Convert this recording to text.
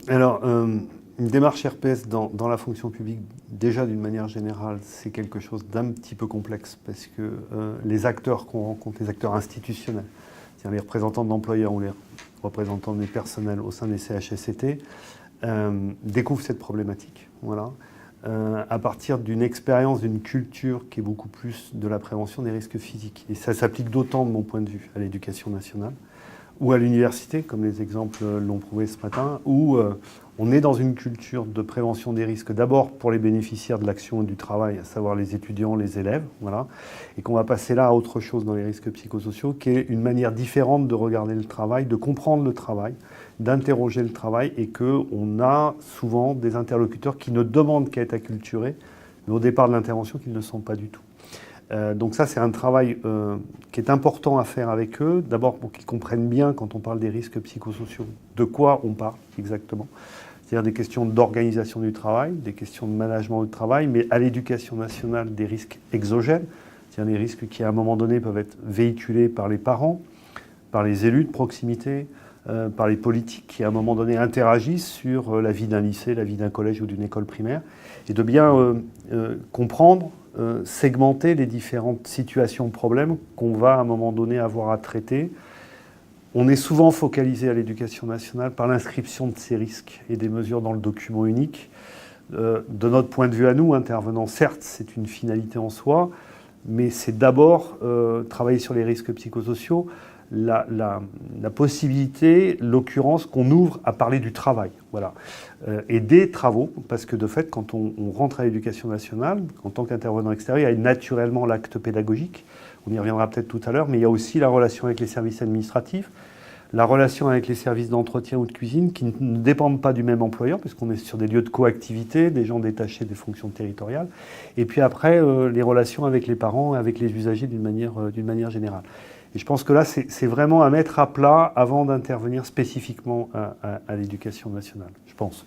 Alors, une démarche RPS dans la fonction publique, déjà d'une manière générale, c'est quelque chose d'un petit peu complexe parce que les acteurs qu'on rencontre, les acteurs institutionnels, c'est-à-dire les représentants de l'employeur ou les représentants des personnels au sein des CHSCT, découvrent cette problématique. Voilà. À partir d'une expérience, d'une culture qui est beaucoup plus de la prévention des risques physiques. Et ça s'applique d'autant, de mon point de vue, à l'éducation nationale ou à l'université, comme les exemples l'ont prouvé ce matin, où on est dans une culture de prévention des risques, d'abord pour les bénéficiaires de l'action et du travail, à savoir les étudiants, les élèves, voilà, et qu'on va passer là à autre chose dans les risques psychosociaux, qui est une manière différente de regarder le travail, de comprendre le travail, d'interroger le travail, et qu'on a souvent des interlocuteurs qui ne demandent qu'à être acculturés, mais au départ de l'intervention, qu'ils ne le sont pas du tout. Donc ça, c'est un travail qui est important à faire avec eux. D'abord pour qu'ils comprennent bien, quand on parle des risques psychosociaux, de quoi on parle exactement. C'est-à-dire des questions d'organisation du travail, des questions de management du travail, mais à l'éducation nationale, des risques exogènes, c'est-à-dire des risques qui, à un moment donné, peuvent être véhiculés par les parents, par les élus de proximité, par les politiques qui, à un moment donné, interagissent sur la vie d'un lycée, la vie d'un collège ou d'une école primaire, et de bien comprendre, segmenter les différentes situations, problèmes qu'on va à un moment donné avoir à traiter. On est souvent focalisé à l'éducation nationale par l'inscription de ces risques et des mesures dans le document unique. De notre point de vue à nous, intervenants, certes, c'est une finalité en soi, mais c'est d'abord travailler sur les risques psychosociaux, la possibilité, l'occurrence qu'on ouvre à parler du travail, voilà, et des travaux, parce que de fait, quand on rentre à l'éducation nationale, en tant qu'intervenant extérieur, il y a naturellement l'acte pédagogique, on y reviendra peut-être tout à l'heure, mais il y a aussi la relation avec les services administratifs, la relation avec les services d'entretien ou de cuisine qui ne dépendent pas du même employeur, puisqu'on est sur des lieux de coactivité, des gens détachés des fonctions territoriales, et puis après, les relations avec les parents et avec les usagers d'une manière générale. Et je pense que là, c'est vraiment à mettre à plat avant d'intervenir spécifiquement à l'éducation nationale, je pense.